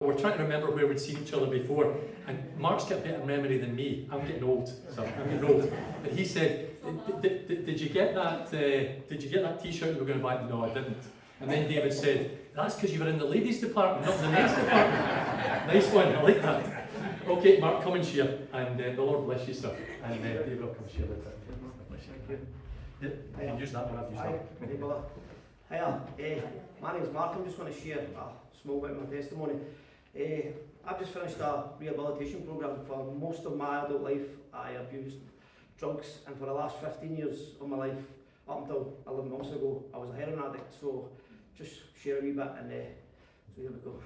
We're trying to remember where we'd seen each other before, and Mark's got a better memory than me. I'm getting old, so I'm getting old. But he said, "Did you get that? Did you get that T-shirt you were going to buy?" No, I didn't. And then David said, "That's because you were in the ladies' department, not the men's department." Nice one, I like that. Okay, Mark, come and share, and the Lord bless you, sir. And David will come share with you. Yeah, you can use that one. I've used that. Hiya, my name's Mark. I'm just going to share a small bit of my testimony. I've just finished a rehabilitation programme. For most of my adult life, I abused drugs, and for the last 15 years of my life, up until 11 months ago, I was a heroin addict. So just share a wee bit, and so here we go.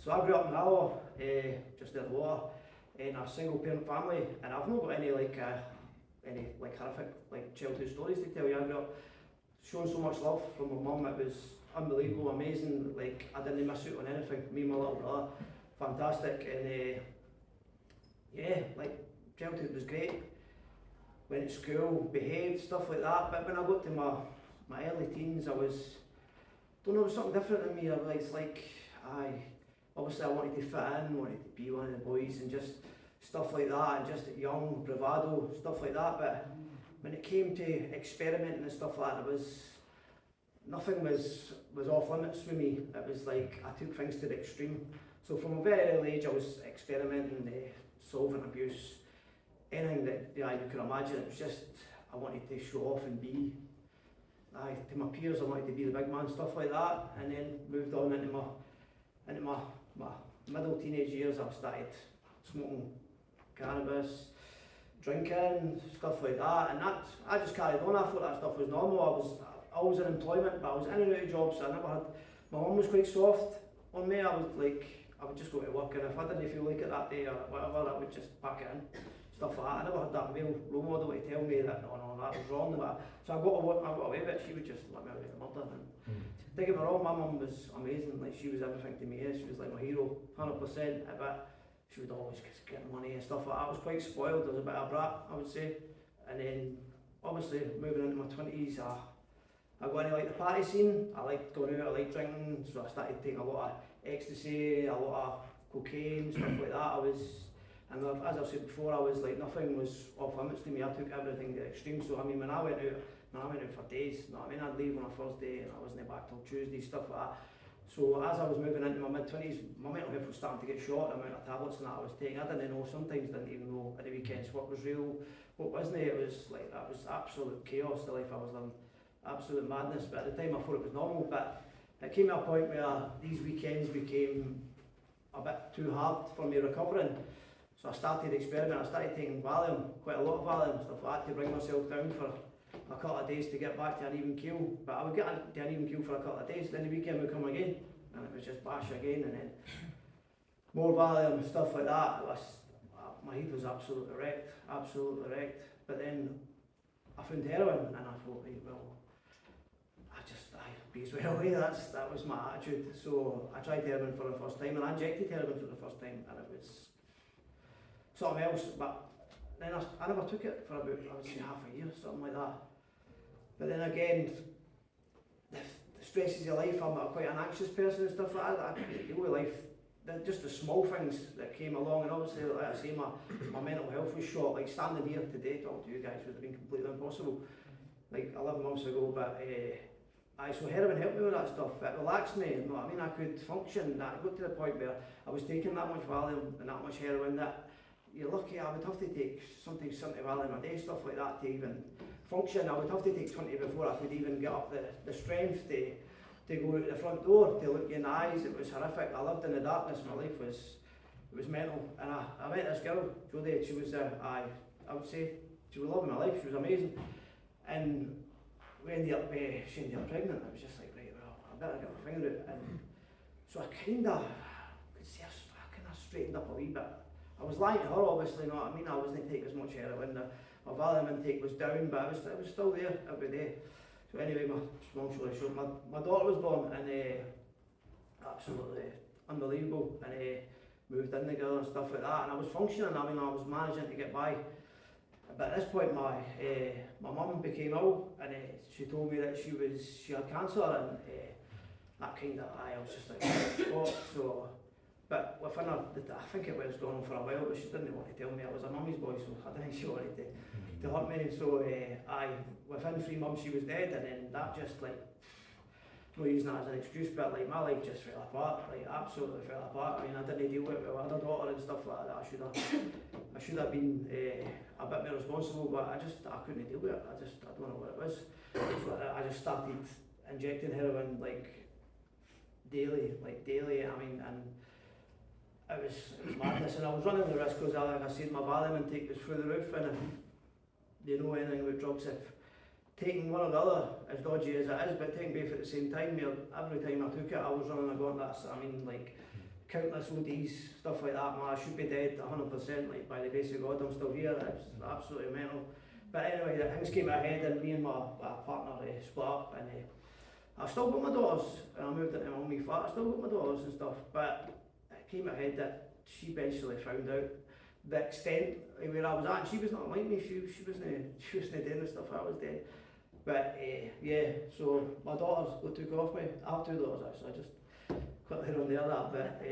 So I grew up in Alloa, just near the water, in a single parent family, and I've not got any horrific childhood stories to tell you. I grew up showing so much love from my mum. It was unbelievable, amazing. Like, I didn't miss out on anything. Me and my little brother, fantastic. And yeah, like, childhood was great. Went to school, behaved, stuff like that. But when I got to my early teens, there was something different in me. I was like, obviously I wanted to fit in, wanted to be one of the boys, and just stuff like that, and just young, bravado, stuff like that. But when it came to experimenting and stuff like that, nothing was off limits for me. It was like I took things to the extreme. So from a very early age, I was experimenting, solving abuse, anything that you could imagine. It was just, I wanted to show off and be. To my peers, I wanted to be the big man, stuff like that. And then moved on into my middle teenage years. I started smoking cannabis, drinking, stuff like that, and that I just carried on. I thought that stuff was normal. I was always in employment, but I was in and out of jobs. I never had. My mum was quite soft on me. I would just go to work, and if I didn't feel like it that day or whatever, I would just pack it in, stuff like that. I never had that male role model to tell me that no, that was wrong. So I got away with it. She would just let me out of the murder. And don't get me wrong, my mum was amazing. Like, she was everything to me. She was like my hero, 100%. But she would always get money and stuff like that. I was quite spoiled. I was a bit of a brat, I would say. And then, obviously, moving into my 20s, I got into like the party scene. I liked going out, I liked drinking, so I started taking a lot of ecstasy, a lot of cocaine, stuff like that. And as I said before, I was like, nothing was off limits to me. I took everything to the extreme. So I mean, when I went out for days, you know what I mean? I'd leave on a Thursday and I wasn't back till Tuesday, stuff like that. So as I was moving into my mid-20s, my mental health was starting to get shot, the amount of tablets and that I was taking. I didn't know, sometimes didn't even know at the weekends what was real, what wasn't. It was like, that was absolute chaos, the life I was living, absolute madness. But at the time I thought it was normal, but it came to a point where these weekends became a bit too hard for me recovering. So I started experimenting. I started taking Valium, quite a lot of Valium, stuff like that, to bring myself down for a couple of days to get back to an even keel. But I would get to an even keel for a couple of days, then the weekend would come again, and it was just bash again, and then more Valium, stuff like that. My head was absolutely wrecked. But then I found heroin, and I thought, right, well, be as well away. That was my attitude. So I tried heroin for the first time, and I injected heroin for the first time, and it was something else. But then I never took it for about, I would say, half a year, something like that. But then again, the stresses of life, I'm quite an anxious person and stuff like that. I deal with life, just the small things that came along, and obviously, like I say, my mental health was shot. Like, standing here today talking to you guys would have been completely impossible, like 11 months ago. But so heroin helped me with that stuff. It relaxed me, you know what I mean? I could function. I got to the point where I was taking that much Valium and that much heroin that you're lucky. I would have to take sometimes 70 Valium a day, stuff like that, to even function. I would have to take 20 before I could even get up the strength to go out the front door, to look you in the eyes. It was horrific. I lived in the darkness. My life was mental. And I met this girl, Jodie. She was, I would say, she was loving my life. She was amazing. And she ended up pregnant. I was just like, right, well, I better get my finger out. And so I kind of straightened up a wee bit. I was lying to her, obviously, you know what I mean? I wasn't taking as much heroin. My Valium intake was down, but it was still there every day. So anyway, long story short, my daughter was born, and absolutely unbelievable, and moved in together and stuff like that, and I was functioning. I mean, I was managing to get by. But at this point, my mum became ill, and she told me that she had cancer, and that kind of, I was just like, what? So But within I think it was going on for a while, but she didn't want to tell me. I was a mummy's boy, so I didn't think she wanted to hurt me. So within 3 months she was dead, and then that just like, no using that as an excuse, but like my life just fell apart, like absolutely fell apart. I mean, I didn't deal with it with my other daughter and stuff like that. I should have been a bit more responsible, but I couldn't deal with it. I don't know what it was. So I just started injecting heroin like daily. I mean, and it was madness, and I was running the risk because, like I said, my Valium intake was through the roof, and if you know anything about drugs, if taking one or the other, as dodgy as it is, but taking both at the same time, every time I took it, I was running a gauntlet. I mean, like, countless ODs, stuff like that. Man, I should be dead 100%, like, by the grace of God, I'm still here. It's absolutely mental. But anyway, the things came ahead, and me and my partner split up, and I still got my daughters, and I moved into my own flat. I still got my daughters and stuff, but it came ahead that she eventually found out the extent where I was at, and she was not like me. She wasn't doing the stuff I was doing. But yeah, so my daughters got took off me. I have 2 daughters actually. I just quickly run there that, but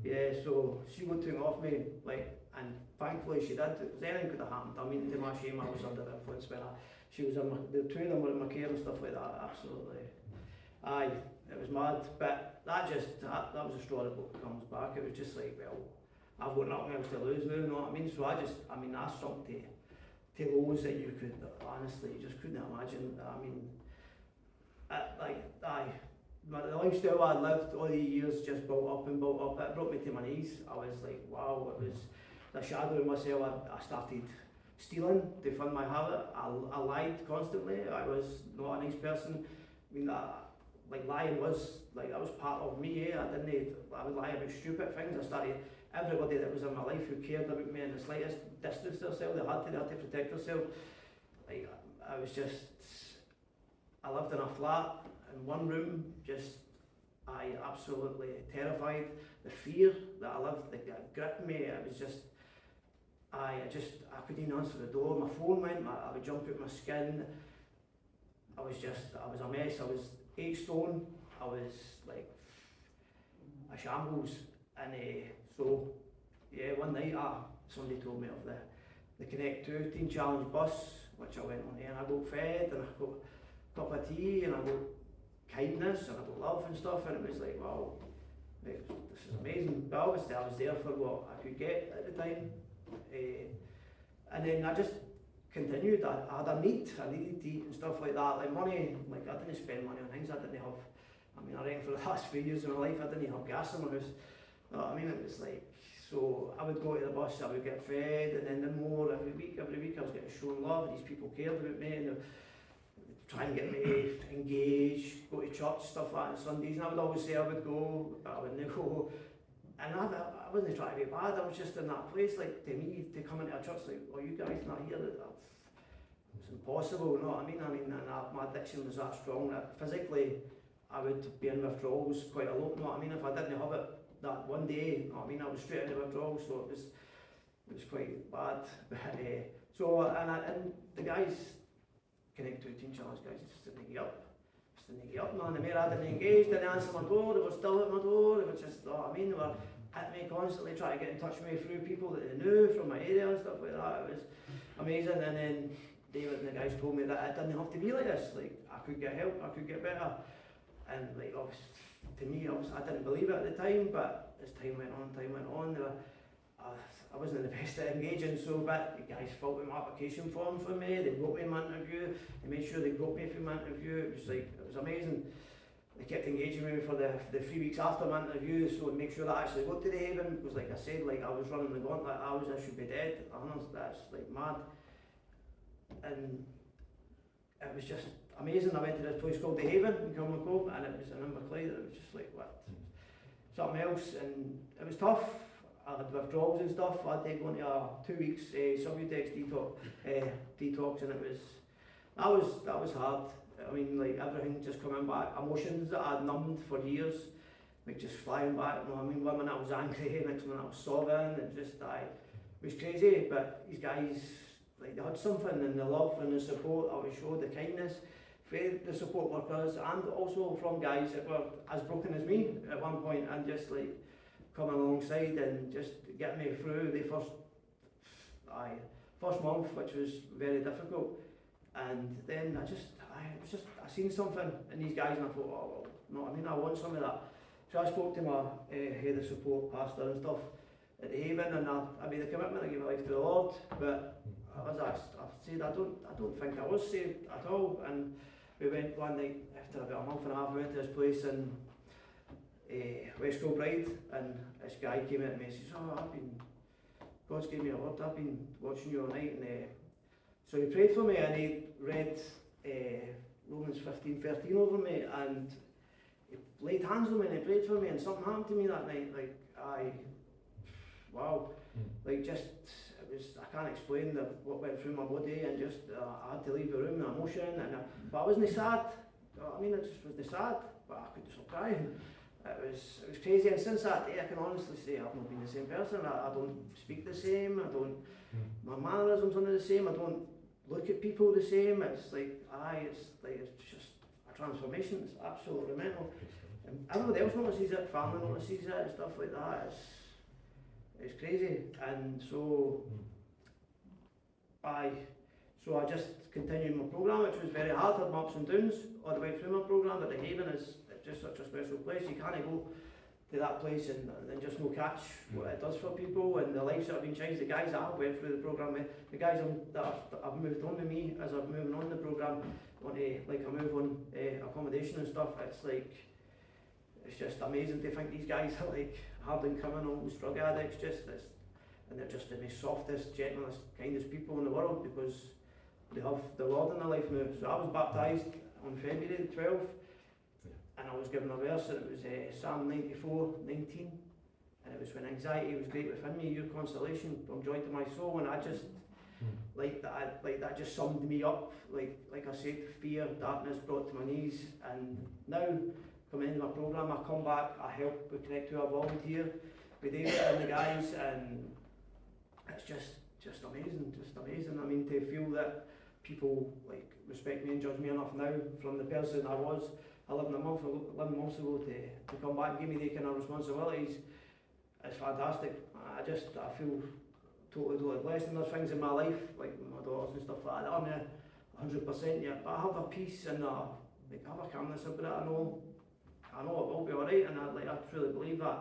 yeah. So she got took off me, like, and thankfully she did. Because anything could have happened. I mean, to my shame, I was under the influence when she was in the 2 of them were in my care and stuff like that. Absolutely, aye, it was mad. But that was a straw that comes back. It was just like, well, I've got nothing else to lose now. You know what I mean? So I sunk to lows that you could, honestly, you just couldn't imagine. I mean, the lifestyle I lived all these years just built up and built up. It brought me to my knees. I was like, wow, it was the shadow of myself. I started stealing to fund my habit. I lied constantly. I was not a nice person. I mean, lying was, like, that was part of me. I would lie about stupid things. Everybody that was in my life who cared about me in the slightest distanced themselves. They had to protect themselves. Like, I lived in a flat in one room, I absolutely terrified. The fear that I lived, like, that gripped me. It was just, I couldn't even answer the door. My phone went, I would jump out my skin. I was a mess. I was 8 stone. I was like a shambles. And so, yeah, one night somebody told me of the Connect 2 Teen Challenge bus, which I went on there, and I got fed, and I got a cup of tea, and I got kindness, and I got love and stuff, and it was like, wow, this is amazing. But obviously I was there for what I could get at the time. And then I just continued. I had a need. I needed to eat and stuff like that. Like money, like, I didn't spend money on things I didn't have. I mean, I reckon for the last 3 years of my life, I didn't have gas in my house. You know what I mean? It was like, so I would go to the bus, I would get fed, and then more every week I was getting shown love. These people cared about me, and they would try and get me engaged, go to church, stuff like that on Sundays, and I would always say I would go, but I wouldn't go. And I wasn't trying to be bad, I was just in that place, like, to me, to come into a church, like, oh, you guys not here, it's impossible, you know what I mean? And my addiction was that strong that physically I would be in withdrawals quite a lot, you know what I mean? If I didn't have it that one day, you know what I mean, I was straight into withdrawals, so it was quite bad. So, and the guys, Connect 2 Teen Challenge guys, just didn't get up. Man. The mayor hadn't engaged, didn't answer my door, they were still at my door, they were just, you know what I mean, they were at me constantly trying to get in touch with me through people that they knew from my area and stuff like that. It was amazing. And then David and the guys told me that it didn't have to be like this, like, I could get help, I could get better. And like, to me, I didn't believe it at the time, but as time went on, I wasn't the best at engaging, so but the guys filled out my application form for me, they wrote me my interview, they made sure they got me for my interview. It was amazing. They kept engaging with me for the 3 weeks after my interview, so to make sure that I actually got to the haven, because like I said, like, I was running the gauntlet, I should be dead. That's like mad. And it was just amazing. I went to this place called the Haven in Kilmacombe, and it was in Inverclyde, and it was just like, what? Something else, and it was tough. I had withdrawals and stuff. I had to go into a 2 weeks Subutex detox, and that was hard. I mean, like, everything just coming back, emotions that I'd numbed for years, like, just flying back. You know, I mean, one minute I was angry, next minute I was sobbing, and it was crazy. But these guys, like, they had something, and the love and the support I was showed, the kindness for the support workers, and also from guys that were as broken as me at one point, and just like coming alongside and just getting me through the first month, which was very difficult. And then I seen something in these guys and I thought, oh, well, no, I mean, I want some of that. So I spoke to my head of support, pastor and stuff at the Haven, and I made a commitment, I gave my life to the Lord, but I said I don't think I was saved at all. And we went one night, after about a month and a half, we went to this place in West Kilbride, and this guy came in to me and says, oh, God's gave me a word, I've been watching you all night, and so he prayed for me, and he read Romans 15:13 over me, and he laid hands on me and he prayed for me, and something happened to me that night, wow, just, I can't explain what went through my body, and just, I had to leave the room, the emotion, but I wasn't sad, I mean, it just wasn't sad, but I couldn't stop crying. It was crazy, and since that day I can honestly say I've not been the same person. I don't speak the same, my mannerisms aren't the same, I don't look at people the same. It's just a transformation. It's absolutely mental. And everybody else notices it, family notices it and stuff like that. It's crazy. And so I just continued my programme, which was very hard. I had my ups and downs all the way through my programme, but the Haven is just such a special place. You can't go to that place and just no catch what it does for people and the lives that have been changed. The guys that have went through the programme, the guys that have moved on with me as I'm moving on the programme, want to I move on accommodation and stuff. It's just amazing to think these guys are hard incoming, almost drug addicts, and they're just the most softest, gentlest, kindest people in the world because they have the Lord in their life now. So I was baptised on February the 12th. And I was given a verse, and it was Psalm 94:19, and it was when anxiety was great within me, your consolation brought joy to my soul, and I just that just summed me up. Like I said, fear, darkness brought to my knees, and now coming into my programme, I come back, I help, we connect to a volunteer with David and the guys, and it's just amazing. I mean, to feel that people respect me and judge me enough now from the person I was 11 months ago to come back and give me the kind of responsibilities. It's fantastic. I feel totally blessed, and there's things in my life, like my daughters and stuff like that, I'm not 100% yet, but I have a peace and I have a calmness about it. I know it will be alright, and I truly believe that.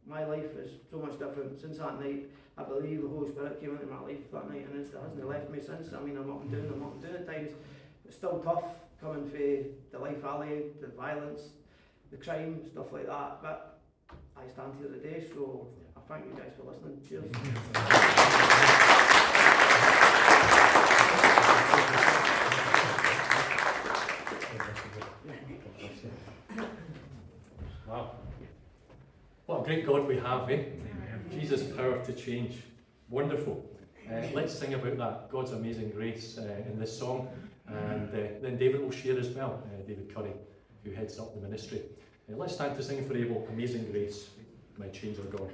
My life is so much different since that night. I believe the Holy Spirit came into my life that night, and it hasn't left me since. I mean, I'm up and down at times. It's still tough coming from the life I led, the violence, the crime, stuff like that, but I stand here today, so I thank you guys for listening. Cheers. Wow. What a great God we have, eh? Jesus' power to change. Wonderful. Let's sing about that, God's amazing grace, in this song. And then David will share as well, David Curry, who heads up the ministry. Let's stand to sing for Abel, Amazing Grace, my chains are gone.